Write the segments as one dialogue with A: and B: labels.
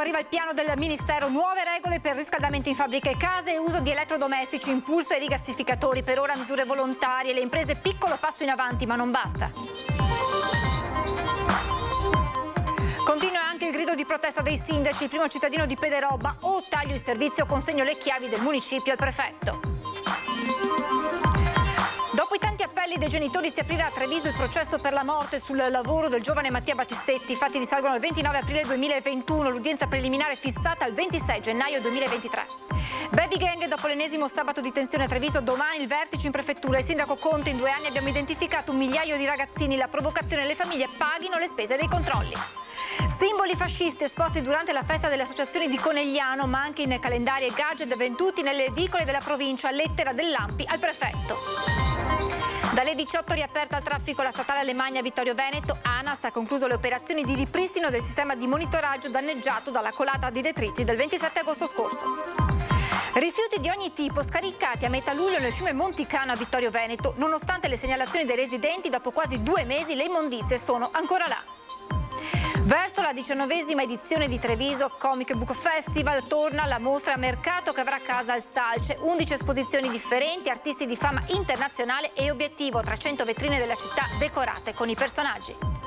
A: arriva il piano del Ministero, nuove regole per riscaldamento in fabbriche e case e uso di elettrodomestici, impulso ai rigassificatori, per ora misure volontarie, le imprese piccolo passo in avanti ma non basta. Continua anche il grido di protesta dei sindaci, il primo cittadino di Pederobba: o taglio il servizio o consegno le chiavi del municipio al prefetto. Dopo i tanti appelli dei genitori si aprirà a Treviso il processo per la morte sul lavoro del giovane Mattia Battistetti. I fatti risalgono al 29 aprile 2021, l'udienza preliminare fissata al 26 gennaio 2023. Baby gang dopo l'ennesimo sabato di tensione a Treviso, domani il vertice in prefettura. Il sindaco Conte: in 2 anni abbiamo identificato 1 migliaio di ragazzini, la provocazione, le famiglie paghino le spese dei controlli. Simboli fascisti esposti durante la festa delle associazioni di Conegliano, ma anche in calendari e gadget venduti nelle edicole della provincia, lettera dell'Ampi al prefetto. Dalle 18 riaperta al traffico la statale Alemagna Vittorio Veneto. ANAS ha concluso le operazioni di ripristino del sistema di monitoraggio danneggiato dalla colata di detriti del 27 agosto scorso. Rifiuti di ogni tipo scaricati a metà luglio nel fiume Monticano a Vittorio Veneto. Nonostante le segnalazioni dei residenti, dopo quasi 2 mesi le immondizie sono ancora là. Verso la 19ª edizione di Treviso Comic Book Festival torna la mostra a mercato che avrà casa al Salce. 11 esposizioni differenti, artisti di fama internazionale e obiettivo 300 vetrine della città decorate con i personaggi.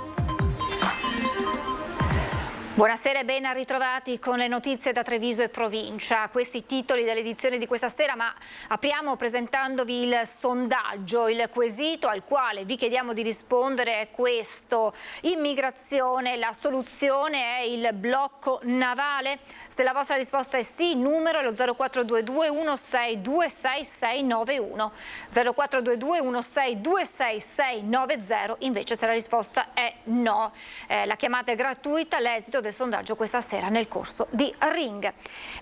A: Buonasera e ben ritrovati con le notizie da Treviso e provincia. Questi i titoli dell'edizione di questa sera, ma apriamo presentandovi il sondaggio. Il quesito al quale vi chiediamo di rispondere è questo: immigrazione, la soluzione è il blocco navale? Se la vostra risposta è sì, il numero è lo 0422 162 6691. 0422 162 6690, invece se la risposta è no. La chiamata è gratuita, l'esito del sondaggio questa sera nel corso di Ring.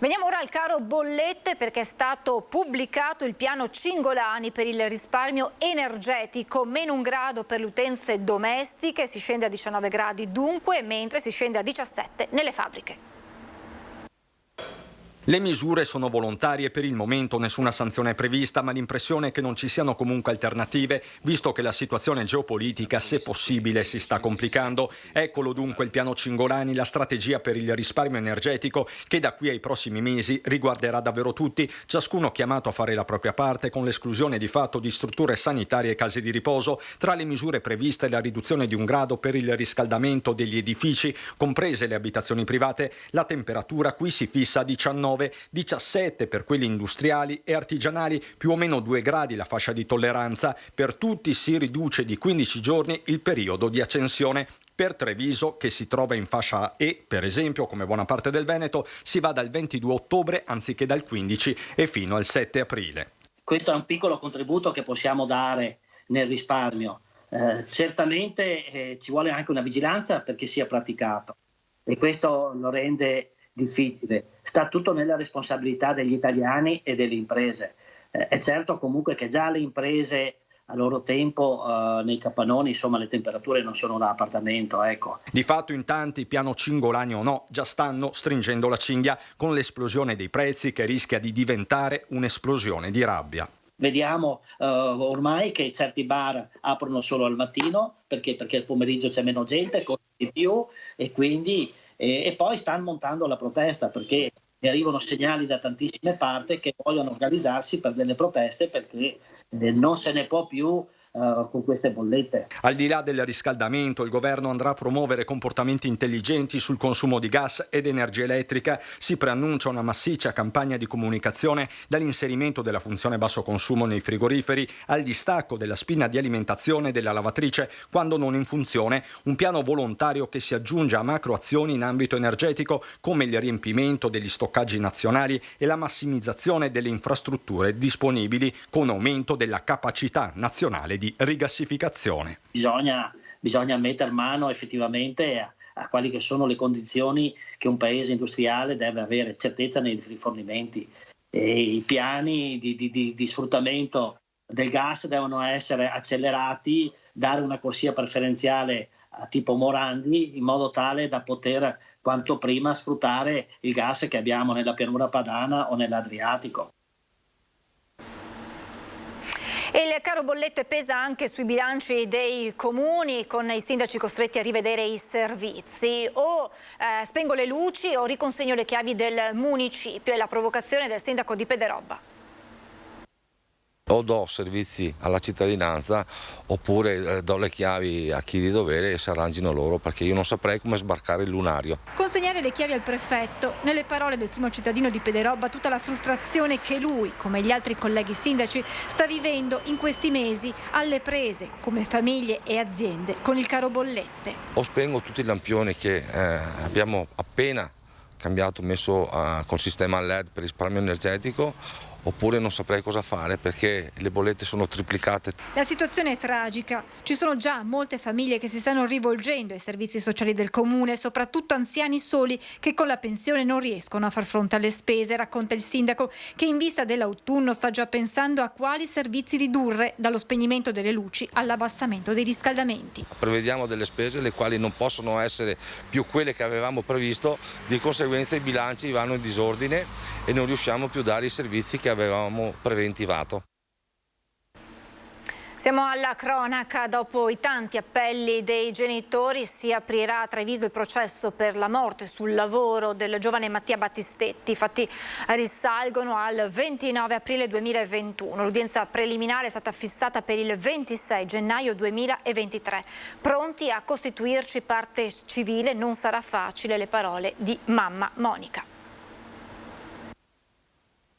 A: Veniamo ora al caro bollette, perché è stato pubblicato il piano Cingolani per il risparmio energetico. -1 grado per le utenze domestiche, si scende a 19 gradi dunque, mentre si scende a 17 nelle fabbriche.
B: Le misure sono volontarie, per il momento nessuna sanzione è prevista, ma l'impressione è che non ci siano comunque alternative, visto che la situazione geopolitica, se possibile, si sta complicando. Eccolo dunque il piano Cingolani, la strategia per il risparmio energetico che da qui ai prossimi mesi riguarderà davvero tutti, ciascuno chiamato a fare la propria parte, con l'esclusione di fatto di strutture sanitarie e case di riposo. Tra le misure previste la riduzione di 1 grado per il riscaldamento degli edifici, comprese le abitazioni private. La temperatura qui si fissa a 19, 17 per quelli industriali e artigianali, più o meno 2 gradi la fascia di tolleranza. Per tutti si riduce di 15 giorni il periodo di accensione. Per Treviso, che si trova in fascia E, per esempio, come buona parte del Veneto, si va dal 22 ottobre anziché dal 15 e fino al 7 aprile.
C: Questo è un piccolo contributo che possiamo dare nel risparmio. Certamente ci vuole anche una vigilanza perché sia praticato, e questo lo rende difficile. Sta tutto nella responsabilità degli italiani e delle imprese. È certo comunque che già le imprese a loro tempo nei capannoni, insomma, le temperature non sono da appartamento, ecco.
B: Di fatto in tanti, piano Cingolani o no, già stanno stringendo la cinghia con l'esplosione dei prezzi che rischia di diventare un'esplosione di rabbia.
C: Vediamo ormai che certi bar aprono solo al mattino perché il pomeriggio c'è meno gente, costa di più, e quindi e poi stanno montando la protesta, perché ne arrivano segnali da tantissime parti che vogliono organizzarsi per delle proteste, perché non se ne può più con queste bollette.
B: Al di là del riscaldamento, il governo andrà a promuovere comportamenti intelligenti sul consumo di gas ed energia elettrica. Si preannuncia una massiccia campagna di comunicazione, dall'inserimento della funzione basso consumo nei frigoriferi al distacco della spina di alimentazione della lavatrice quando non in funzione, un piano volontario che si aggiunge a macro azioni in ambito energetico come il riempimento degli stoccaggi nazionali e la massimizzazione delle infrastrutture disponibili con aumento della capacità nazionale di rigassificazione.
C: Bisogna mettere mano effettivamente a quali che sono le condizioni che un paese industriale deve avere, certezza nei rifornimenti, e i piani di sfruttamento del gas devono essere accelerati, dare una corsia preferenziale a tipo Morandi in modo tale da poter quanto prima sfruttare il gas che abbiamo nella pianura padana o nell'Adriatico.
A: E il caro bollette pesa anche sui bilanci dei comuni, con i sindaci costretti a rivedere i servizi. O spengo le luci o riconsegno le chiavi del municipio. È la provocazione del sindaco di Pederobba.
D: O do servizi alla cittadinanza oppure do le chiavi a chi di dovere e si arrangino loro, perché io non saprei come sbarcare il lunario.
A: Consegnare le chiavi al prefetto, nelle parole del primo cittadino di Pederobba, tutta la frustrazione che lui, come gli altri colleghi sindaci, sta vivendo in questi mesi alle prese, come famiglie e aziende, con il caro bollette.
D: O spengo tutti i lampioni che abbiamo appena cambiato, messo col sistema LED per risparmio energetico, oppure non saprei cosa fare perché le bollette sono triplicate.
A: La situazione è tragica. Ci sono già molte famiglie che si stanno rivolgendo ai servizi sociali del comune, soprattutto anziani soli che con la pensione non riescono a far fronte alle spese, racconta il sindaco, che in vista dell'autunno sta già pensando a quali servizi ridurre, dallo spegnimento delle luci all'abbassamento dei riscaldamenti.
D: Prevediamo delle spese le quali non possono essere più quelle che avevamo previsto, di conseguenza i bilanci vanno in disordine e non riusciamo più a dare i servizi che avevamo preventivato.
A: Siamo alla cronaca. Dopo i tanti appelli dei genitori si aprirà a Treviso il processo per la morte sul lavoro del giovane Mattia Battistetti. I fatti risalgono al 29 aprile 2021. L'udienza preliminare è stata fissata per il 26 gennaio 2023. Pronti a costituirci parte civile, non sarà facile, le parole di mamma Monica.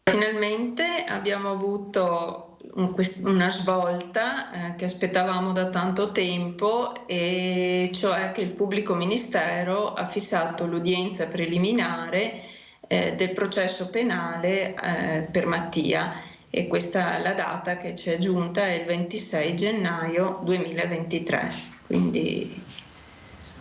E: Finalmente abbiamo avuto una svolta che aspettavamo da tanto tempo, e cioè che il pubblico ministero ha fissato l'udienza preliminare del processo penale per Mattia, e questa la data che ci è giunta è il 26 gennaio 2023. Quindi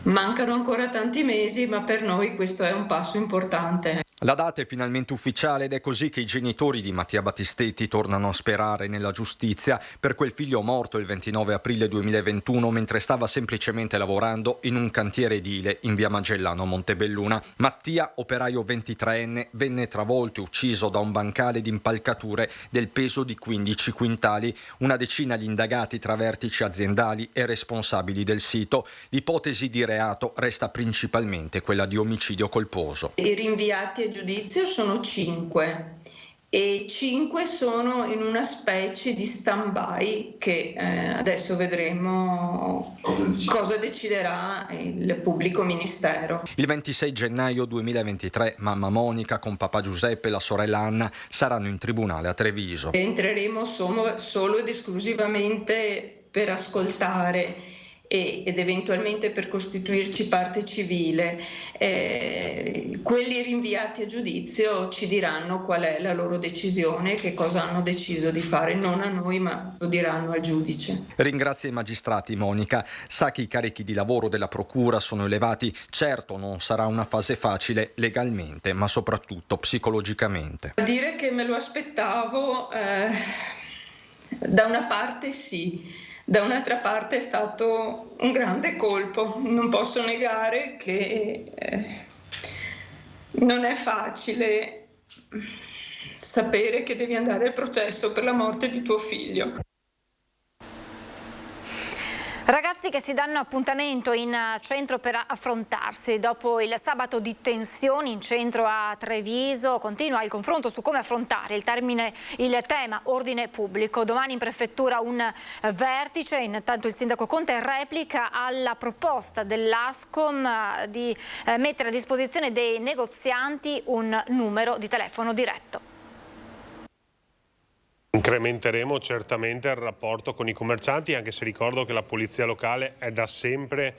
E: mancano ancora tanti mesi, ma per noi questo è un passo importante.
B: La data è finalmente ufficiale ed è così che i genitori di Mattia Battistetti tornano a sperare nella giustizia per quel figlio morto il 29 aprile 2021 mentre stava semplicemente lavorando in un cantiere edile in via Magellano a Montebelluna. Mattia, operaio 23enne, venne travolto e ucciso da un bancale di impalcature del peso di 15 quintali. Una decina gli indagati tra vertici aziendali e responsabili del sito. L'ipotesi di reato resta principalmente quella di omicidio colposo.
E: I rinviati a giudizio sono 5 e 5 sono in una specie di stand-by che adesso vedremo cosa deciderà il pubblico ministero.
B: Il 26 gennaio 2023 mamma Monica con papà Giuseppe e la sorella Anna saranno in tribunale a Treviso.
E: Entreremo solo ed esclusivamente per ascoltare ed eventualmente per costituirci parte civile. Quelli rinviati a giudizio ci diranno qual è la loro decisione, che cosa hanno deciso di fare, non a noi ma lo diranno al giudice.
B: Ringrazia i magistrati Monica, sa che i carichi di lavoro della procura sono elevati, certo non sarà una fase facile legalmente ma soprattutto psicologicamente.
E: A dire che me lo aspettavo, da una parte sì. Da un'altra parte è stato un grande colpo. Non posso negare che non è facile sapere che devi andare al processo per la morte di tuo figlio.
A: Ragazzi che si danno appuntamento in centro per affrontarsi. Dopo il sabato di tensioni in centro a Treviso continua il confronto su come affrontare il tema ordine pubblico. Domani in prefettura un vertice, intanto il sindaco Conte replica alla proposta dell'Ascom di mettere a disposizione dei negozianti un numero di telefono diretto.
F: Incrementeremo certamente il rapporto con i commercianti, anche se ricordo che la polizia locale è da sempre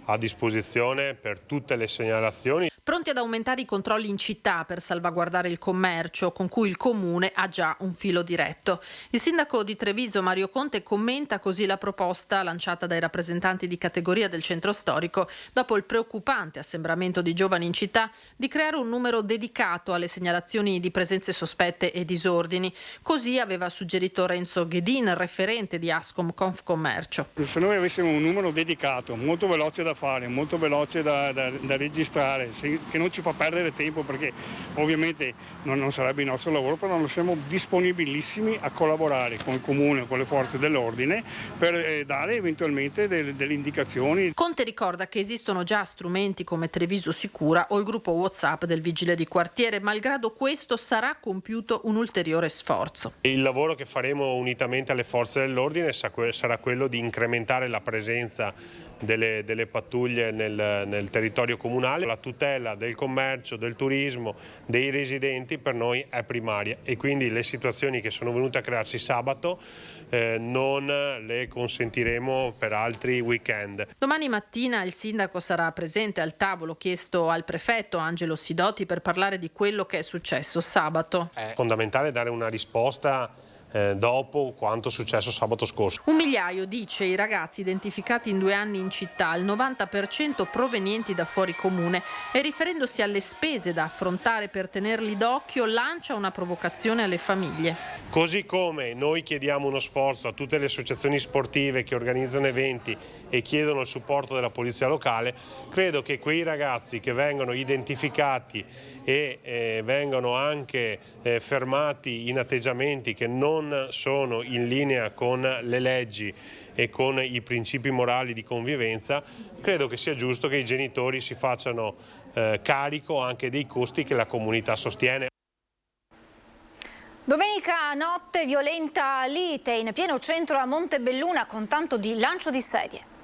F: a disposizione per tutte le segnalazioni.
G: Pronti ad aumentare i controlli in città per salvaguardare il commercio, con cui il comune ha già un filo diretto. Il sindaco di Treviso, Mario Conte, commenta così la proposta lanciata dai rappresentanti di categoria del centro storico dopo il preoccupante assembramento di giovani in città di creare un numero dedicato alle segnalazioni di presenze sospette e disordini. Così aveva suggerito Renzo Ghedin, referente di Ascom Confcommercio.
H: Se noi avessimo un numero dedicato, molto veloce da fare, molto veloce da registrare, che non ci fa perdere tempo, perché ovviamente non sarebbe il nostro lavoro, però noi siamo disponibilissimi a collaborare con il Comune, con le forze dell'ordine per dare eventualmente delle indicazioni.
G: Conte ricorda che esistono già strumenti come Treviso Sicura o il gruppo WhatsApp del vigile di quartiere. Malgrado questo sarà compiuto un ulteriore sforzo.
F: Il lavoro che faremo unitamente alle forze dell'ordine sarà quello di incrementare la presenza delle pattuglie nel territorio comunale. La tutela del commercio, del turismo, dei residenti per noi è primaria e quindi le situazioni che sono venute a crearsi sabato non le consentiremo per altri weekend.
G: Domani mattina il sindaco sarà presente al tavolo chiesto al prefetto Angelo Sidoti per parlare di quello che è successo sabato.
F: È fondamentale dare una risposta dopo quanto successo sabato scorso.
G: 1 migliaio, dice, i ragazzi identificati in 2 anni in città, il 90% provenienti da fuori comune, e riferendosi alle spese da affrontare per tenerli d'occhio lancia una provocazione alle famiglie.
F: Così come noi chiediamo uno sforzo a tutte le associazioni sportive che organizzano eventi e chiedono il supporto della polizia locale, credo che quei ragazzi che vengono identificati e vengono anche fermati in atteggiamenti che non sono in linea con le leggi e con i principi morali di convivenza, credo che sia giusto che i genitori si facciano carico anche dei costi che la comunità sostiene.
A: Domenica notte violenta lite in pieno centro a Montebelluna con tanto di lancio di sedie.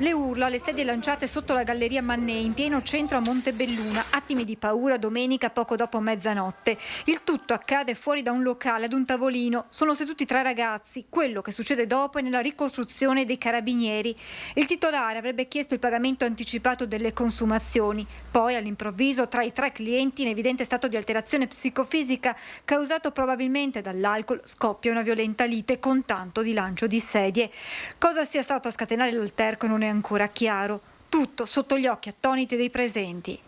A: Le urla, le sedie lanciate sotto la galleria Mannei in pieno centro a Montebelluna, attimi di paura domenica poco dopo mezzanotte. Il tutto accade fuori da un locale ad un tavolino. Sono seduti 3 ragazzi. Quello che succede dopo è nella ricostruzione dei carabinieri. Il titolare avrebbe chiesto il pagamento anticipato delle consumazioni. Poi all'improvviso tra i 3 clienti in evidente stato di alterazione psicofisica causato probabilmente dall'alcol scoppia una violenta lite con tanto di lancio di sedie. Cosa sia stato a scatenare l'alterco non è ancora chiaro, tutto sotto gli occhi attoniti dei presenti.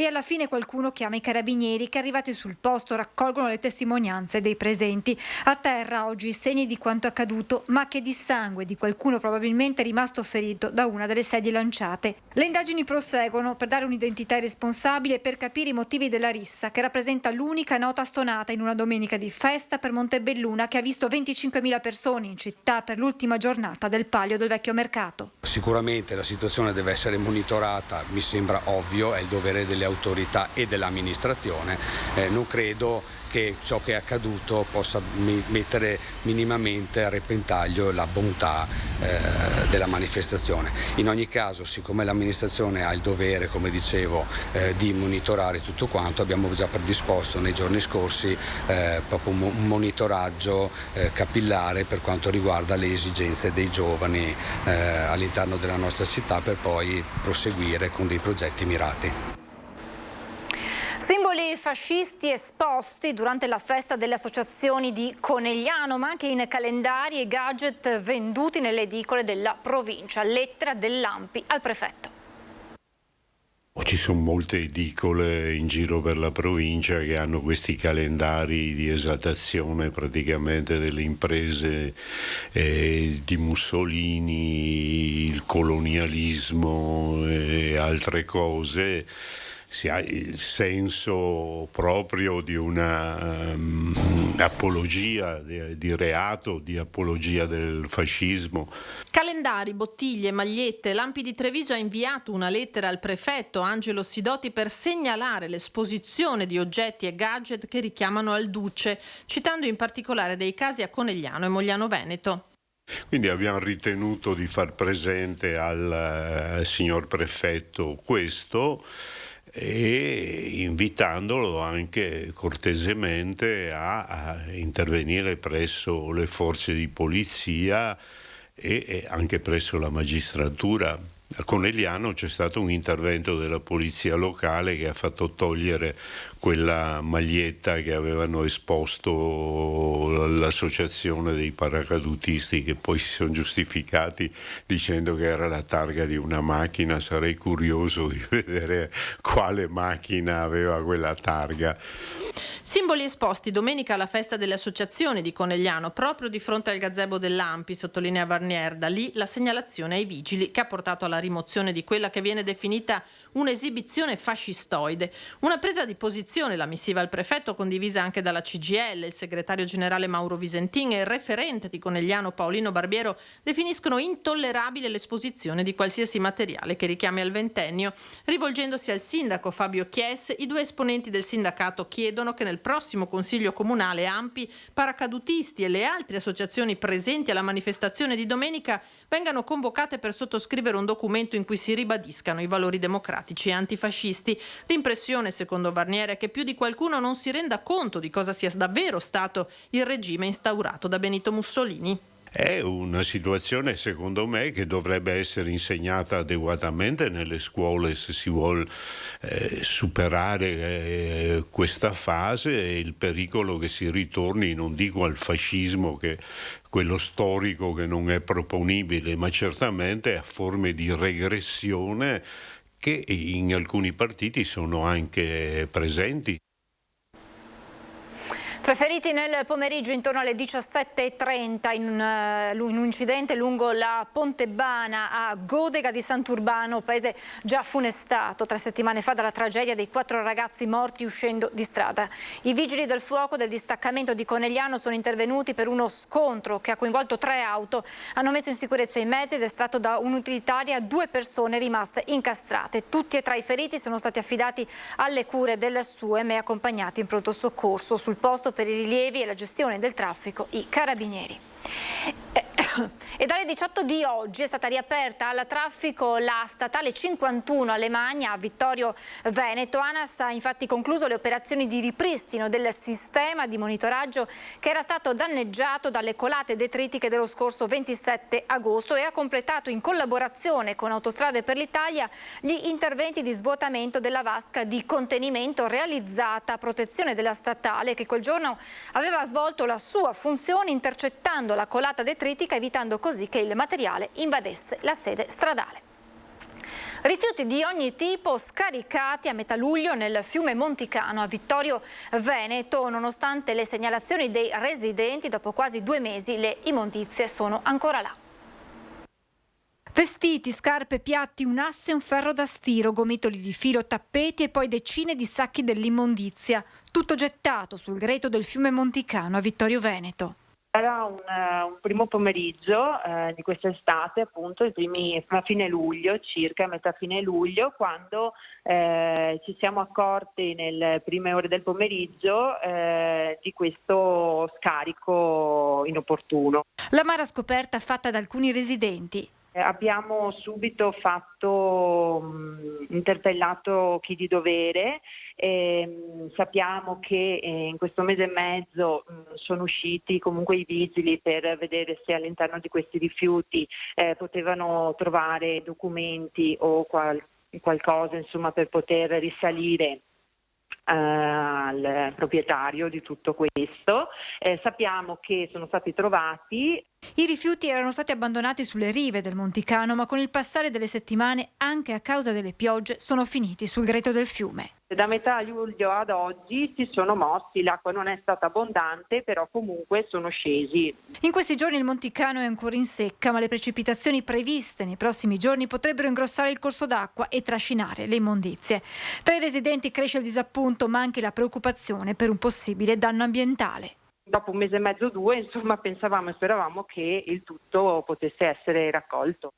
A: E alla fine qualcuno chiama i carabinieri che, arrivati sul posto, raccolgono le testimonianze dei presenti. A terra oggi i segni di quanto accaduto, macchie di sangue di qualcuno probabilmente rimasto ferito da una delle sedie lanciate. Le indagini proseguono per dare un'identità ai responsabili e per capire i motivi della rissa, che rappresenta l'unica nota stonata in una domenica di festa per Montebelluna, che ha visto 25.000 persone in città per l'ultima giornata del Palio del Vecchio Mercato.
I: Sicuramente la situazione deve essere monitorata, mi sembra ovvio, è il dovere delle autorità e dell'amministrazione. Non credo che ciò che è accaduto possa mettere minimamente a repentaglio la bontà della manifestazione. In ogni caso, siccome l'amministrazione ha il dovere, come dicevo, di monitorare tutto quanto, abbiamo già predisposto nei giorni scorsi proprio un monitoraggio capillare per quanto riguarda le esigenze dei giovani all'interno della nostra città, per poi proseguire con dei progetti mirati.
A: Simboli fascisti esposti durante la festa delle associazioni di Conegliano, ma anche in calendari e gadget venduti nelle edicole della provincia. Lettera dell'ANPI al prefetto.
J: Ci sono molte edicole in giro per la provincia che hanno questi calendari di esaltazione praticamente delle imprese di Mussolini, il colonialismo e altre cose. Si ha il senso proprio di una apologia di reato, di apologia del fascismo.
G: Calendari, bottiglie, magliette. L'ANPI di Treviso ha inviato una lettera al prefetto Angelo Sidoti per segnalare l'esposizione di oggetti e gadget che richiamano al duce, citando in particolare dei casi a Conegliano e Mogliano Veneto.
J: Quindi abbiamo ritenuto di far presente al signor prefetto questo, e invitandolo anche cortesemente a intervenire presso le forze di polizia e anche presso la magistratura A Conegliano c'è stato un intervento della polizia locale che ha fatto togliere quella maglietta che avevano esposto l'associazione dei paracadutisti, che poi si sono giustificati dicendo che era la targa di una macchina. Sarei curioso di vedere quale macchina aveva quella targa.
G: Simboli esposti domenica alla festa delle associazioni di Conegliano, proprio di fronte al gazebo dell'Ampi, sottolinea Varnier. Da lì la segnalazione ai vigili che ha portato alla rimozione di quella che viene definita un'esibizione fascistoide. Una presa di posizione, la missiva al prefetto, condivisa anche dalla CGIL. Il segretario generale Mauro Visentin e il referente di Conegliano Paolino Barbiero definiscono intollerabile l'esposizione di qualsiasi materiale che richiami al ventennio. Rivolgendosi al sindaco Fabio Chies, i due esponenti del sindacato chiedono che nel prossimo consiglio comunale Ampi, paracadutisti e le altre associazioni presenti alla manifestazione di domenica vengano convocate per sottoscrivere un documento in cui si ribadiscano i valori democratici e antifascisti. L'impressione, secondo Varnier, è che più di qualcuno non si renda conto di cosa sia davvero stato il regime instaurato da Benito Mussolini.
J: È una situazione, secondo me, che dovrebbe essere insegnata adeguatamente nelle scuole se si vuole superare questa fase e il pericolo che si ritorni, non dico al fascismo, che quello storico che non è proponibile, ma certamente a forme di regressione che in alcuni partiti sono anche presenti.
A: 3 feriti nel pomeriggio intorno alle 17:30 in un incidente lungo la Pontebana a Godega di Sant'Urbano, paese già funestato 3 settimane fa dalla tragedia dei 4 ragazzi morti uscendo di strada. I vigili del fuoco del distaccamento di Conegliano sono intervenuti per uno scontro che ha coinvolto 3 auto, hanno messo in sicurezza i mezzi ed estratto da un'utilitaria 2 persone rimaste incastrate. Tutti e 3 i feriti sono stati affidati alle cure del SUEM e accompagnati in pronto soccorso. Sul posto per i rilievi e la gestione del traffico i carabinieri. E dalle 18 di oggi è stata riaperta al traffico la statale 51 a Lemagna, a Vittorio Veneto. ANAS ha infatti concluso le operazioni di ripristino del sistema di monitoraggio che era stato danneggiato dalle colate detritiche dello scorso 27 agosto e ha completato in collaborazione con Autostrade per l'Italia gli interventi di svuotamento della vasca di contenimento realizzata a protezione della statale, che quel giorno aveva svolto la sua funzione intercettando la colata detritica, evitando così che il materiale invadesse la sede stradale. Rifiuti di ogni tipo scaricati a metà luglio nel fiume Monticano a Vittorio Veneto. Nonostante le segnalazioni dei residenti, dopo quasi 2 mesi le immondizie sono ancora là. Vestiti, scarpe, piatti, un asse e un ferro da stiro, gomitoli di filo, tappeti e poi decine di sacchi dell'immondizia. Tutto gettato sul greto del fiume Monticano a Vittorio Veneto.
K: Era un primo pomeriggio di quest'estate, appunto, a fine luglio, circa a metà fine luglio, quando ci siamo accorti nelle prime ore del pomeriggio di questo scarico inopportuno.
A: L'amara scoperta fatta da alcuni residenti.
K: Abbiamo subito interpellato chi di dovere, sappiamo che in questo mese e mezzo sono usciti comunque i vigili per vedere se all'interno di questi rifiuti potevano trovare documenti o qualcosa, insomma, per poter risalire al proprietario di tutto questo. Sappiamo che sono stati trovati.
A: I rifiuti erano stati abbandonati sulle rive del Monticano, ma con il passare delle settimane, anche a causa delle piogge, sono finiti sul greto del fiume.
K: Da metà luglio ad oggi si sono mossi, l'acqua non è stata abbondante, però comunque sono scesi.
A: In questi giorni il Monticano è ancora in secca, ma le precipitazioni previste nei prossimi giorni potrebbero ingrossare il corso d'acqua e trascinare le immondizie. Tra i residenti cresce il disappunto, ma anche la preoccupazione per un possibile danno ambientale.
K: Dopo 1 mese e mezzo, 2, insomma, pensavamo e speravamo che il tutto potesse essere raccolto.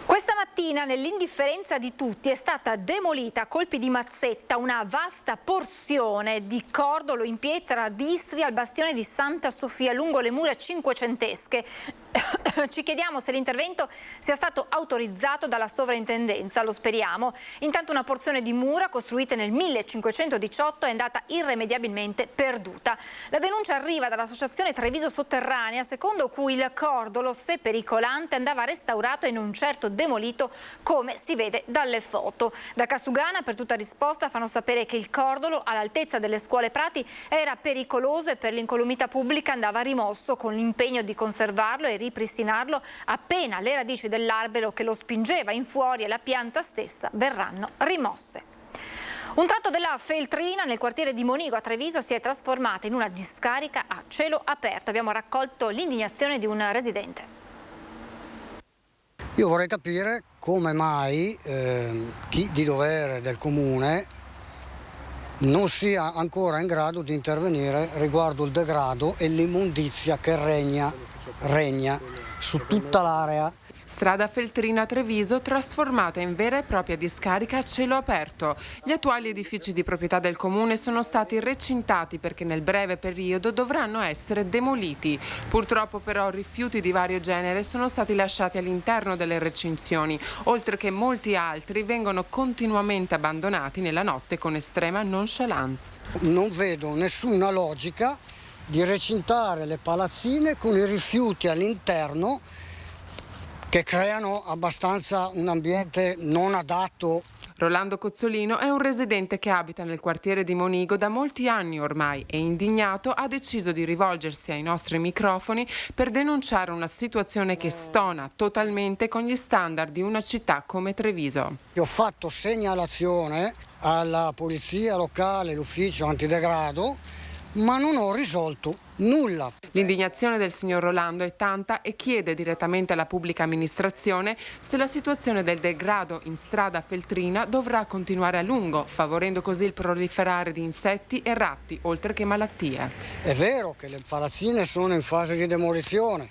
A: Questa mattina, nell'indifferenza di tutti, è stata demolita a colpi di mazzetta una vasta porzione di cordolo in pietra d'Istria al bastione di Santa Sofia lungo le mura cinquecentesche. Ci chiediamo se l'intervento sia stato autorizzato dalla sovrintendenza, lo speriamo. Intanto una porzione di mura costruite nel 1518 è andata irrimediabilmente perduta. La denuncia arriva dall'associazione Treviso Sotterranea, secondo cui il cordolo, se pericolante, andava restaurato e non certo demolito, come si vede dalle foto. Da Casugana, per tutta risposta, fanno sapere che il cordolo all'altezza delle scuole Prati era pericoloso e per l'incolumità pubblica andava rimosso, con l'impegno di conservarlo e ripristinarlo appena le radici dell'albero che lo spingeva in fuori e la pianta stessa verranno rimosse. Un tratto della Feltrina nel quartiere di Monigo a Treviso si è trasformata in una discarica a cielo aperto. Abbiamo raccolto l'indignazione di un residente.
L: Io vorrei capire come mai chi di dovere del comune non sia ancora in grado di intervenire riguardo il degrado e l'immondizia che regna su tutta l'area.
M: Strada Feltrina Treviso trasformata in vera e propria discarica a cielo aperto. Gli attuali edifici di proprietà del comune sono stati recintati perché nel breve periodo dovranno essere demoliti. Purtroppo però rifiuti di vario genere sono stati lasciati all'interno delle recinzioni, oltre che molti altri vengono continuamente abbandonati nella notte con estrema nonchalance.
L: Non vedo nessuna logica di recintare le palazzine con i rifiuti all'interno che creano abbastanza un ambiente non adatto.
M: Rolando Cozzolino è un residente che abita nel quartiere di Monigo da molti anni ormai e, indignato, ha deciso di rivolgersi ai nostri microfoni per denunciare una situazione che stona totalmente con gli standard di una città come Treviso.
L: Io ho fatto segnalazione alla polizia locale, l'ufficio antidegrado, ma non ho risolto nulla.
M: L'indignazione del signor Rolando è tanta e chiede direttamente alla pubblica amministrazione se la situazione del degrado in strada Feltrina dovrà continuare a lungo, favorendo così il proliferare di insetti e ratti, oltre che malattie.
L: È vero che le palazzine sono in fase di demolizione,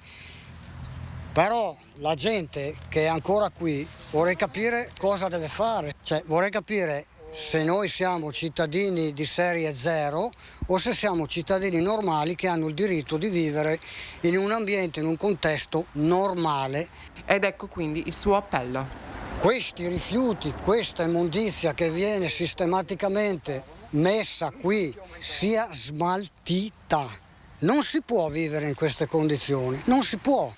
L: però la gente che è ancora qui vorrei capire cosa deve fare. Vorrei capire se noi siamo cittadini di serie 0 o se siamo cittadini normali che hanno il diritto di vivere in un ambiente, in un contesto normale.
M: Ed ecco quindi il suo appello.
L: Questi rifiuti, questa immondizia che viene sistematicamente messa qui sia smaltita. Non si può vivere in queste condizioni, non si può.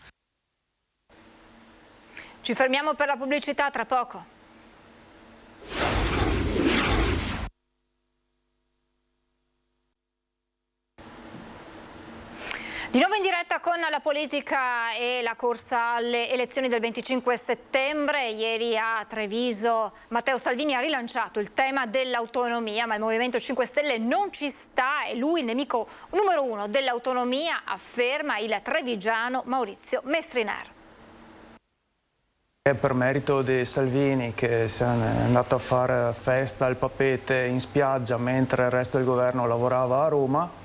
A: Ci fermiamo per la pubblicità, tra poco. Di nuovo in diretta con la politica e la corsa alle elezioni del 25 settembre. Ieri a Treviso Matteo Salvini ha rilanciato il tema dell'autonomia, ma il Movimento 5 Stelle non ci sta e lui, il nemico numero 1 dell'autonomia, afferma il trevigiano Maurizio Mestriner.
N: È per merito di Salvini che è andato a fare festa al Papete in spiaggia mentre il resto del governo lavorava a Roma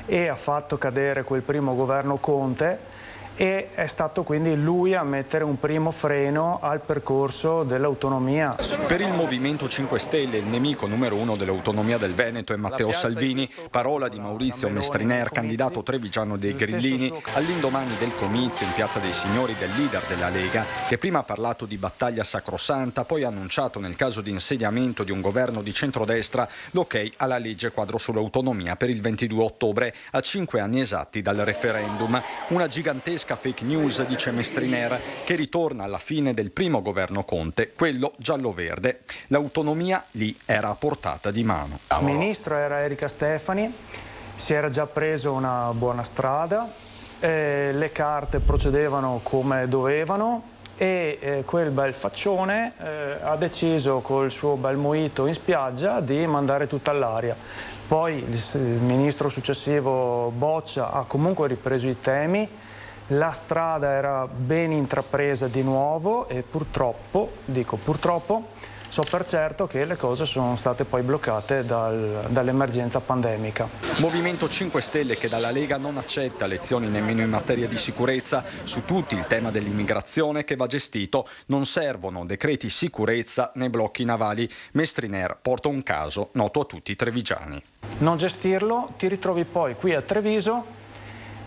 N: e ha fatto cadere quel primo governo Conte e è stato quindi lui a mettere un primo freno al percorso dell'autonomia.
B: Per il Movimento 5 Stelle il nemico numero 1 dell'autonomia del Veneto è Matteo Salvini, parola di Maurizio Mestriner, candidato trevigiano dei Grillini, all'indomani del comizio in Piazza dei Signori del leader della Lega, che prima ha parlato di battaglia sacrosanta, poi ha annunciato nel caso di insediamento di un governo di centrodestra l'ok alla legge quadro sull'autonomia per il 22 ottobre, a 5 anni esatti dal referendum. Una gigantesca fake news, dice Mestriner, che ritorna alla fine del primo governo Conte, quello giallo-verde. L'autonomia lì era a portata di mano.
N: Il ministro era Erika Stefani, si era già preso una buona strada, le carte procedevano come dovevano e quel bel faccione ha deciso col suo bel mojito in spiaggia di mandare tutta all'aria. Poi il ministro successivo Boccia ha comunque ripreso i temi. La strada era ben intrapresa di nuovo e purtroppo, so per certo che le cose sono state poi bloccate dall'emergenza pandemica.
B: Movimento 5 Stelle che dalla Lega non accetta lezioni nemmeno in materia di sicurezza. Su tutti il tema dell'immigrazione che va gestito. Non servono decreti sicurezza né blocchi navali. Mestriner porta un caso noto a tutti i trevigiani.
N: Non gestirlo, ti ritrovi poi qui a Treviso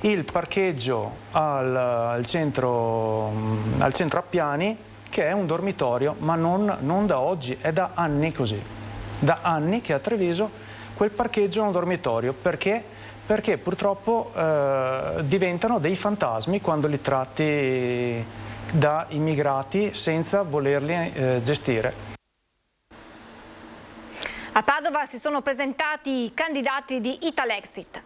N: il parcheggio al centro Appiani, che è un dormitorio, ma non da oggi, è da anni così. Da anni che a Treviso quel parcheggio è un dormitorio. Perché purtroppo diventano dei fantasmi quando li tratti da immigrati senza volerli gestire.
A: A Padova si sono presentati i candidati di Italexit.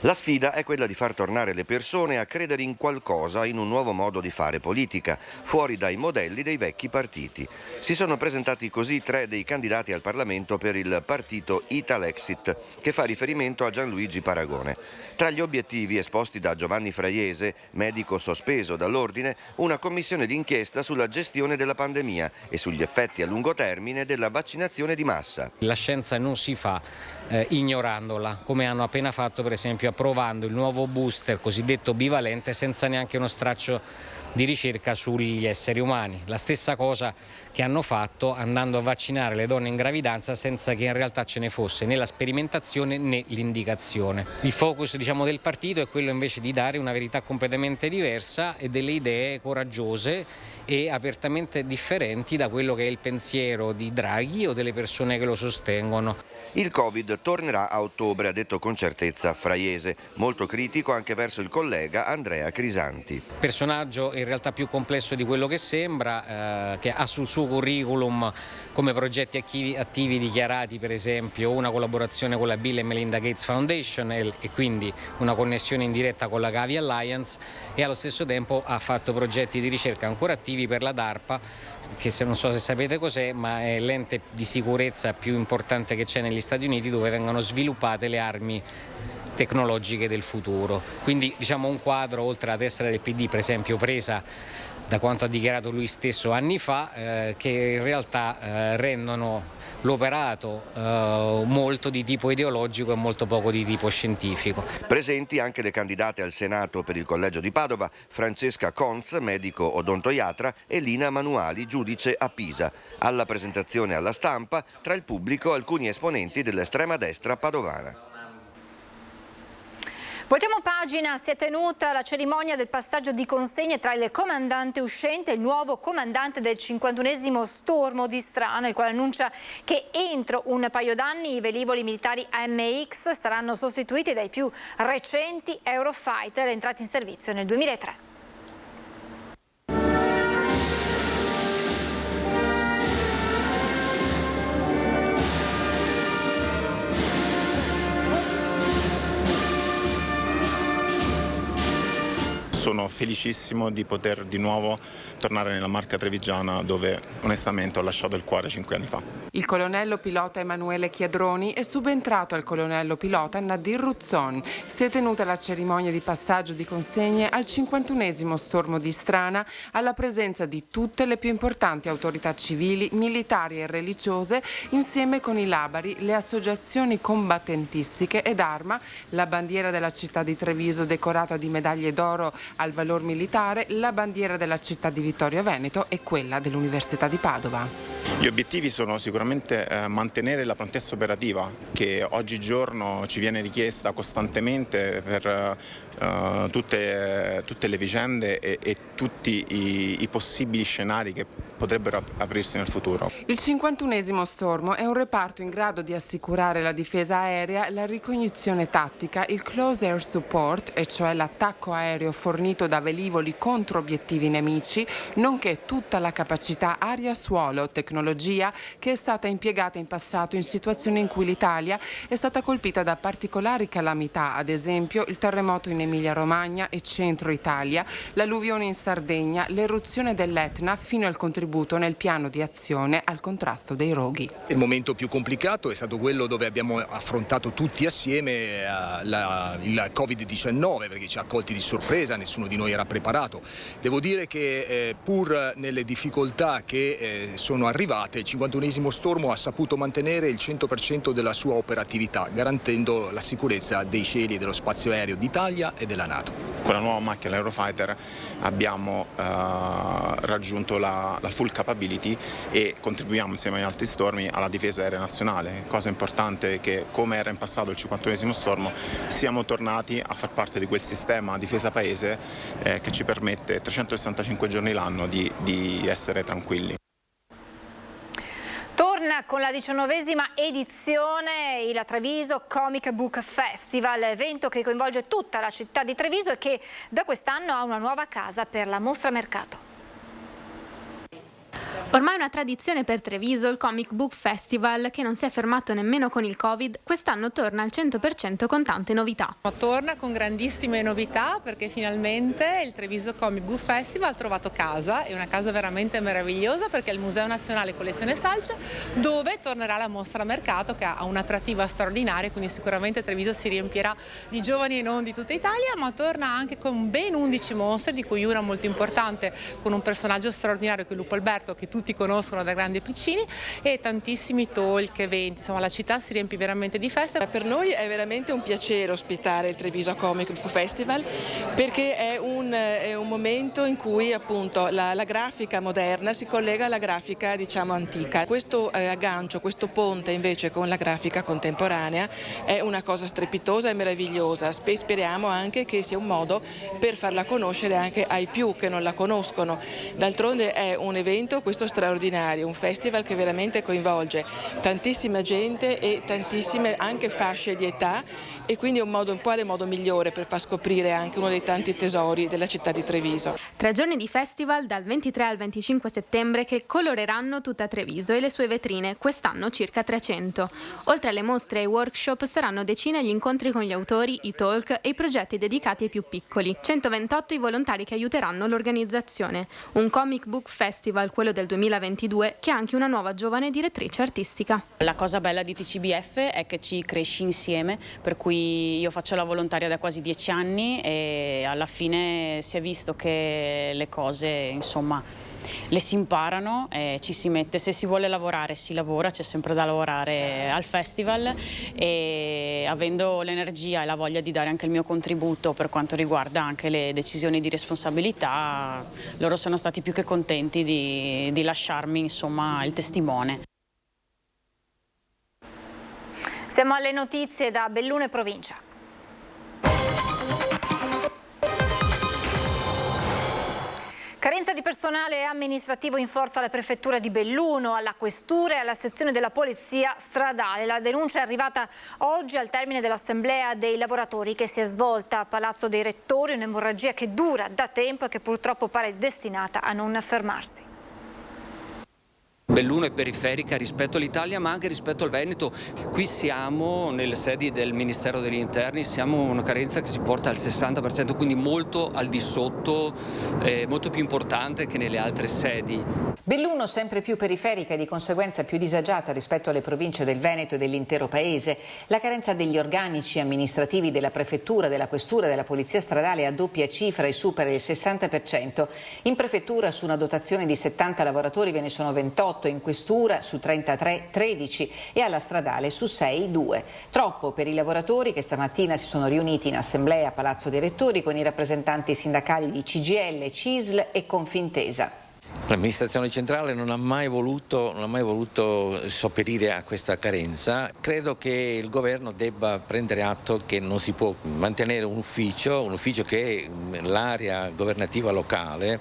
O: La sfida è quella di far tornare le persone a credere in qualcosa, in un nuovo modo di fare politica, fuori dai modelli dei vecchi partiti. Si sono presentati così 3 dei candidati al Parlamento per il partito Italexit, che fa riferimento a Gianluigi Paragone. Tra gli obiettivi esposti da Giovanni Fraiese, medico sospeso dall'ordine, una commissione d'inchiesta sulla gestione della pandemia e sugli effetti a lungo termine della vaccinazione di massa.
P: La scienza non si fa ignorandola, come hanno appena fatto per esempio approvando il nuovo booster cosiddetto bivalente senza neanche uno straccio di ricerca sugli esseri umani. La stessa cosa che hanno fatto andando a vaccinare le donne in gravidanza senza che in realtà ce ne fosse né la sperimentazione né l'indicazione. Il focus del partito è quello invece di dare una verità completamente diversa e delle idee coraggiose e apertamente differenti da quello che è il pensiero di Draghi o delle persone che lo sostengono.
O: Il Covid tornerà a ottobre, ha detto con certezza Fraiese, molto critico anche verso il collega Andrea Crisanti.
P: Personaggio in realtà più complesso di quello che sembra, che ha sul suo curriculum come progetti attivi dichiarati per esempio una collaborazione con la Bill e Melinda Gates Foundation e quindi una connessione in diretta con la Gavi Alliance, e allo stesso tempo ha fatto progetti di ricerca ancora attivi per la DARPA, che non so se sapete cos'è, ma è l'ente di sicurezza più importante che c'è negli Stati Uniti, dove vengono sviluppate le armi tecnologiche del futuro. Quindi un quadro, oltre alla tessera del PD per esempio presa da quanto ha dichiarato lui stesso anni fa, che in realtà rendono l'operato molto di tipo ideologico e molto poco di tipo scientifico.
O: Presenti anche le candidate al Senato per il Collegio di Padova, Francesca Conz, medico odontoiatra, e Lina Manuali, giudice a Pisa. Alla presentazione alla stampa, tra il pubblico alcuni esponenti dell'estrema destra padovana.
A: Voltiamo pagina, si è tenuta la cerimonia del passaggio di consegne tra il comandante uscente e il nuovo comandante del 51esimo Stormo di Strana, il quale annuncia che entro un paio d'anni i velivoli militari AMX saranno sostituiti dai più recenti Eurofighter entrati in servizio nel 2003.
Q: Sono felicissimo di poter di nuovo tornare nella Marca Trevigiana, dove onestamente ho lasciato il cuore 5 anni fa.
M: Il colonnello pilota Emanuele Chiadroni è subentrato al colonnello pilota Nadir Ruzzon. Si è tenuta la cerimonia di passaggio di consegne al 51esimo Stormo di Strana, alla presenza di tutte le più importanti autorità civili, militari e religiose, insieme con i labari, le associazioni combattentistiche ed Arma, la bandiera della città di Treviso decorata di medaglie d'oro al valor militare, la bandiera della città di Vittorio Veneto e quella dell'Università di Padova.
Q: Gli obiettivi sono sicuramente mantenere la prontezza operativa che oggigiorno ci viene richiesta costantemente per tutte le vicende e tutti i possibili scenari che potrebbero aprirsi nel futuro.
M: Il 51esimo Stormo è un reparto in grado di assicurare la difesa aerea, la ricognizione tattica, il close air support, e cioè l'attacco aereo fornito da velivoli contro obiettivi nemici, nonché tutta la capacità aria-suolo, tecnologia che è stata impiegata in passato in situazioni in cui l'Italia è stata colpita da particolari calamità, ad esempio il terremoto in Emilia-Romagna e centro Italia, l'alluvione in Sardegna, l'eruzione dell'Etna, fino al contributo nel piano di azione al contrasto dei roghi.
R: Il momento più complicato è stato quello dove abbiamo affrontato tutti assieme il Covid-19, perché ci ha colti di sorpresa, nessuno di noi era preparato. Devo dire che pur nelle difficoltà che sono arrivate, il 51esimo Stormo ha saputo mantenere il 100% della sua operatività, garantendo la sicurezza dei cieli e dello spazio aereo d'Italia e della NATO.
Q: con la nuova macchina, l'Eurofighter, abbiamo raggiunto la full capability e contribuiamo insieme agli altri stormi alla difesa aerea nazionale. Cosa importante è che, come era in passato il 51esimo stormo, siamo tornati a far parte di quel sistema difesa paese che ci permette 365 giorni l'anno di essere tranquilli.
A: Torna con la 19ª edizione il Treviso Comic Book Festival, evento che coinvolge tutta la città di Treviso e che da quest'anno ha una nuova casa per la mostra mercato.
S: Ormai una tradizione per Treviso, il Comic Book Festival, che non si è fermato nemmeno con il Covid, quest'anno torna al 100% con tante novità.
T: Torna con grandissime novità perché finalmente il Treviso Comic Book Festival ha trovato casa, è una casa veramente meravigliosa perché è il Museo Nazionale Collezione Salce, dove tornerà la mostra mercato che ha un'attrattiva straordinaria, quindi sicuramente Treviso si riempirà di giovani e non di tutta Italia, ma torna anche con ben 11 mostre, di cui una molto importante con un personaggio straordinario che è Lupo Alberto, che tutti conoscono da grandi e piccini, e tantissimi talk, eventi, insomma la città si riempie veramente di festa.
U: Per noi è veramente un piacere ospitare il Treviso Comic Book Festival perché è un momento in cui appunto la grafica moderna si collega alla grafica diciamo antica. Questo aggancio, questo ponte invece con la grafica contemporanea è una cosa strepitosa e meravigliosa. Speriamo anche che sia un modo per farla conoscere anche ai più che non la conoscono. D'altronde è un evento questo straordinario, un festival che veramente coinvolge tantissima gente e tantissime anche fasce di età, e quindi è quale modo migliore per far scoprire anche uno dei tanti tesori della città di Treviso.
S: 3 giorni di festival dal 23 al 25 settembre che coloreranno tutta Treviso e le sue vetrine, quest'anno circa 300. Oltre alle mostre e ai workshop saranno decine gli incontri con gli autori, i talk e i progetti dedicati ai più piccoli. 128 i volontari che aiuteranno l'organizzazione. Un comic book festival, quello del 2022, che ha anche una nuova giovane direttrice artistica.
V: La cosa bella di TCBF è che ci cresci insieme, per cui io faccio la volontaria da quasi 10 anni e alla fine si è visto che le cose insomma le si imparano e ci si mette, se si vuole lavorare si lavora, c'è sempre da lavorare al festival, e avendo l'energia e la voglia di dare anche il mio contributo per quanto riguarda anche le decisioni di responsabilità, loro sono stati più che contenti di lasciarmi insomma il testimone.
A: Siamo alle notizie da Belluno e provincia. Carenza di personale amministrativo in forza alla prefettura di Belluno, alla questura e alla sezione della polizia stradale. La denuncia è arrivata oggi al termine dell'assemblea dei lavoratori che si è svolta a Palazzo dei Rettori, un'emorragia che dura da tempo e che purtroppo pare destinata a non fermarsi.
W: Belluno è periferica rispetto all'Italia ma anche rispetto al Veneto. Qui siamo nelle sedi del Ministero degli Interni, siamo una carenza che si porta al 60%, quindi molto al di sotto, molto più importante che nelle altre sedi.
X: Belluno sempre più periferica e di conseguenza più disagiata rispetto alle province del Veneto e dell'intero paese. La carenza degli organici amministrativi della prefettura, della questura e della polizia stradale a doppia cifra e supera il 60%. In prefettura su una dotazione di 70 lavoratori ve ne sono 28, in questura su 33 13 e alla stradale su 6 2. Troppo per i lavoratori che stamattina si sono riuniti in assemblea a Palazzo dei Rettori con i rappresentanti sindacali di CGIL, CISL e Confintesa.
Y: L'amministrazione centrale non ha mai voluto sopperire a questa carenza. Credo che il governo debba prendere atto che non si può mantenere un ufficio che è l'area governativa locale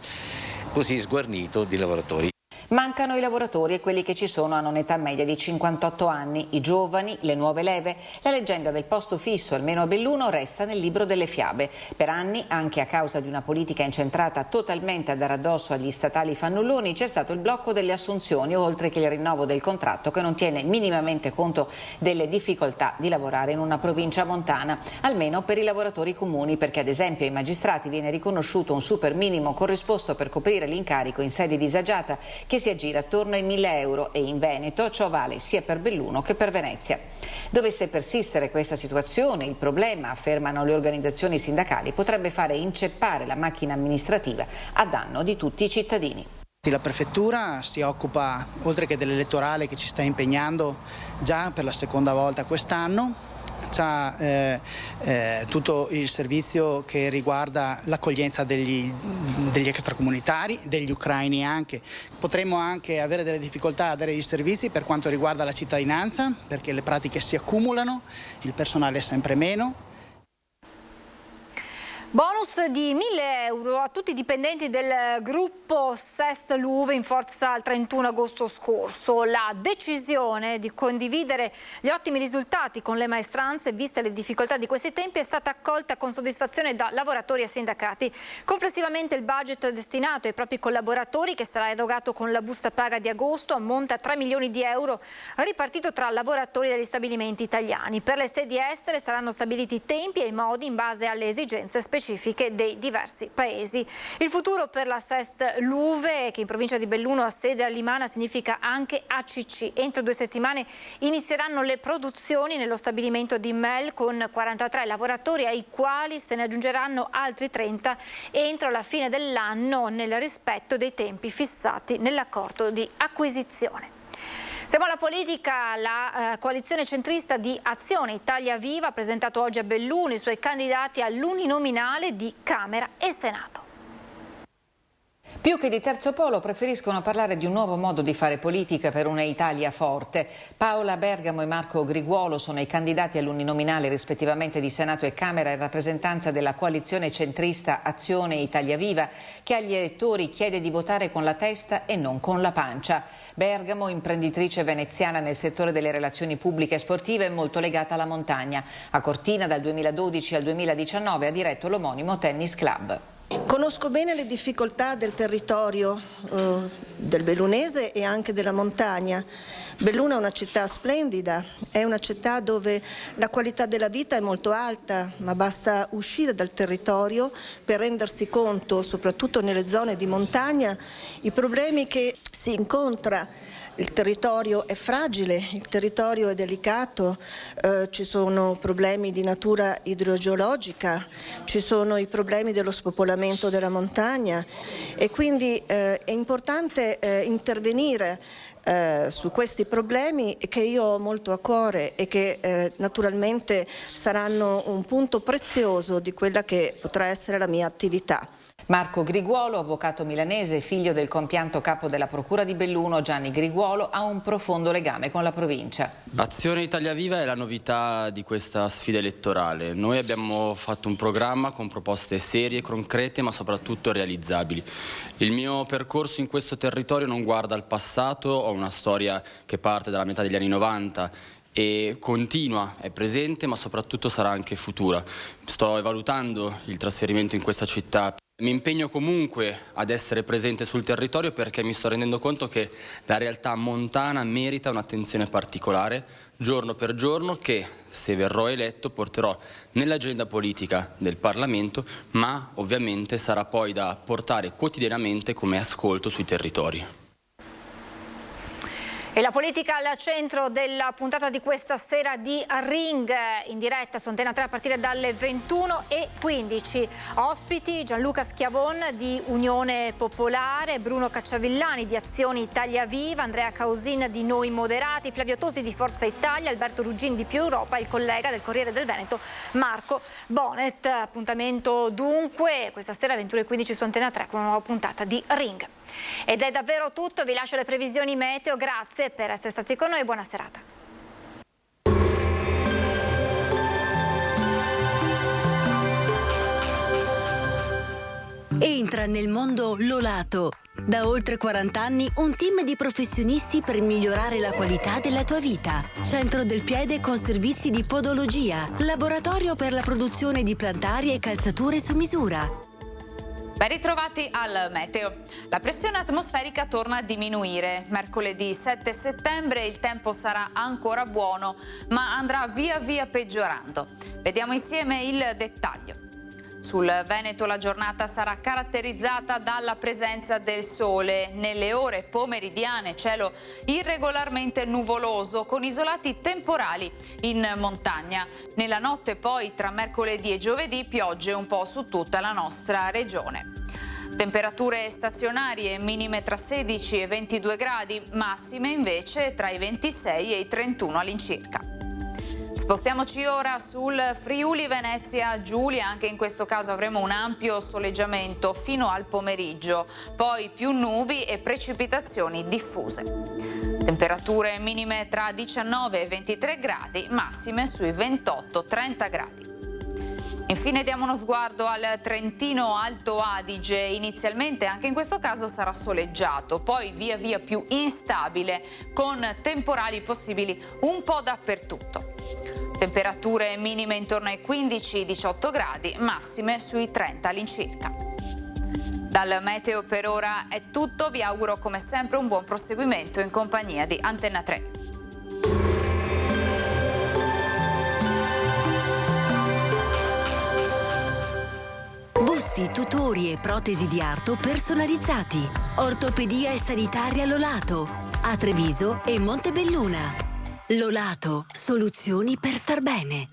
Y: così sguarnito di lavoratori.
X: Mancano i lavoratori e quelli che ci sono hanno un'età media di 58 anni, i giovani, le nuove leve. La leggenda del posto fisso, almeno a Belluno, resta nel libro delle fiabe. Per anni, anche a causa di una politica incentrata totalmente a dare addosso agli statali fannulloni, c'è stato il blocco delle assunzioni, oltre che il rinnovo del contratto che non tiene minimamente conto delle difficoltà di lavorare in una provincia montana, almeno per i lavoratori comuni, perché ad esempio ai magistrati viene riconosciuto un super minimo corrisposto per coprire l'incarico in sede disagiata che si aggira attorno ai 1.000 euro, e in Veneto ciò vale sia per Belluno che per Venezia. Dovesse persistere questa situazione, il problema, affermano le organizzazioni sindacali, potrebbe fare inceppare la macchina amministrativa a danno di tutti i cittadini.
Z: La prefettura si occupa, oltre che dell'elettorale che ci sta impegnando già per la seconda volta quest'anno, c'ha tutto il servizio che riguarda l'accoglienza degli extracomunitari, degli ucraini anche. Potremmo anche avere delle difficoltà a dare i servizi per quanto riguarda la cittadinanza, perché le pratiche si accumulano, il personale è sempre meno.
A: Bonus di 1.000 euro a tutti i dipendenti del gruppo SEST Luve in forza al 31 agosto scorso. La decisione di condividere gli ottimi risultati con le maestranze, viste le difficoltà di questi tempi, è stata accolta con soddisfazione da lavoratori e sindacati. Complessivamente il budget destinato ai propri collaboratori, che sarà erogato con la busta paga di agosto, ammonta a 3 milioni di euro ripartito tra lavoratori degli stabilimenti italiani. Per le sedi estere saranno stabiliti i tempi e i modi in base alle esigenze specifiche dei diversi paesi. Il futuro per la SEST Luve, che in provincia di Belluno ha sede a Limana, significa anche ACC. Entro 2 settimane inizieranno le produzioni nello stabilimento di Mel con 43 lavoratori, ai quali se ne aggiungeranno altri 30 entro la fine dell'anno, nel rispetto dei tempi fissati nell'accordo di acquisizione. Siamo alla politica. La coalizione centrista di Azione Italia Viva ha presentato oggi a Belluno i suoi candidati all'uninominale di Camera e Senato.
X: Più che di terzo polo preferiscono parlare di un nuovo modo di fare politica per una Italia forte. Paola Bergamo e Marco Griguolo sono i candidati all'uninominale rispettivamente di Senato e Camera in rappresentanza della coalizione centrista Azione Italia Viva, che agli elettori chiede di votare con la testa e non con la pancia. Bergamo, imprenditrice veneziana nel settore delle relazioni pubbliche e sportive, è molto legata alla montagna. A Cortina dal 2012 al 2019 ha diretto l'omonimo tennis club.
C: Conosco bene le difficoltà del territorio del bellunese e anche della montagna. Belluno è una città splendida, è una città dove la qualità della vita è molto alta, ma basta uscire dal territorio per rendersi conto, soprattutto nelle zone di montagna, i problemi che si incontra. Il territorio è fragile, il territorio è delicato, ci sono problemi di natura idrogeologica, ci sono i problemi dello spopolamento della montagna e quindi è importante intervenire su questi problemi che io ho molto a cuore e che naturalmente saranno un punto prezioso di quella che potrà essere la mia attività.
X: Marco Griguolo, avvocato milanese, figlio del compianto capo della Procura di Belluno, Gianni Griguolo, ha un profondo legame con la provincia.
D: Azione Italia Viva è la novità di questa sfida elettorale. Noi abbiamo fatto un programma con proposte serie, concrete, ma soprattutto realizzabili. Il mio percorso in questo territorio non guarda al passato, ho una storia che parte dalla metà degli anni 90 e continua, è presente, ma soprattutto sarà anche futura. Sto valutando il trasferimento in questa città. Mi impegno comunque ad essere presente sul territorio perché mi sto rendendo conto che la realtà montana merita un'attenzione particolare giorno per giorno che, se verrò eletto, porterò nell'agenda politica del Parlamento, ma ovviamente sarà poi da portare quotidianamente come ascolto sui territori.
A: E la politica al centro della puntata di questa sera di Ring, in diretta su Antena 3 a partire dalle 21:15. Ospiti Gianluca Schiavon di Unione Popolare, Bruno Cacciavillani di Azione Italia Viva, Andrea Causin di Noi Moderati, Flavio Tosi di Forza Italia, Alberto Ruggini di Più Europa, il collega del Corriere del Veneto Marco Bonet. Appuntamento dunque questa sera alle 21:15 su Antena 3 con una nuova puntata di Ring. Ed è davvero tutto, vi lascio le previsioni meteo, grazie per essere stati con noi e buona serata.
E: Entra nel mondo Lolato. Da oltre 40 anni un team di professionisti per migliorare la qualità della tua vita. Centro del piede con servizi di podologia, laboratorio per la produzione di plantari e calzature su misura.
F: Ben ritrovati al meteo. La pressione atmosferica torna a diminuire. Mercoledì 7 settembre il tempo sarà ancora buono, ma andrà via via peggiorando. Vediamo insieme il dettaglio. Sul Veneto la giornata sarà caratterizzata dalla presenza del sole. Nelle ore pomeridiane cielo irregolarmente nuvoloso con isolati temporali in montagna. Nella notte poi tra mercoledì e giovedì piogge un po' su tutta la nostra regione. Temperature stazionarie minime tra 16 e 22 gradi, massime invece tra i 26 e i 31 all'incirca. Spostiamoci ora sul Friuli Venezia Giulia, anche in questo caso avremo un ampio soleggiamento fino al pomeriggio, poi più nubi e precipitazioni diffuse. Temperature minime tra 19 e 23 gradi, massime sui 28-30 gradi. Infine diamo uno sguardo al Trentino Alto Adige. Inizialmente anche in questo caso sarà soleggiato, poi via via più instabile con temporali possibili un po' dappertutto. Temperature minime intorno ai 15-18 gradi, massime sui 30 all'incirca. Dal meteo per ora è tutto, vi auguro come sempre un buon proseguimento in compagnia di Antenna 3.
E: Busti, tutori e protesi di arto personalizzati. Ortopedia e sanitaria Lolato. A Treviso e Montebelluna. Lolato, soluzioni per star bene.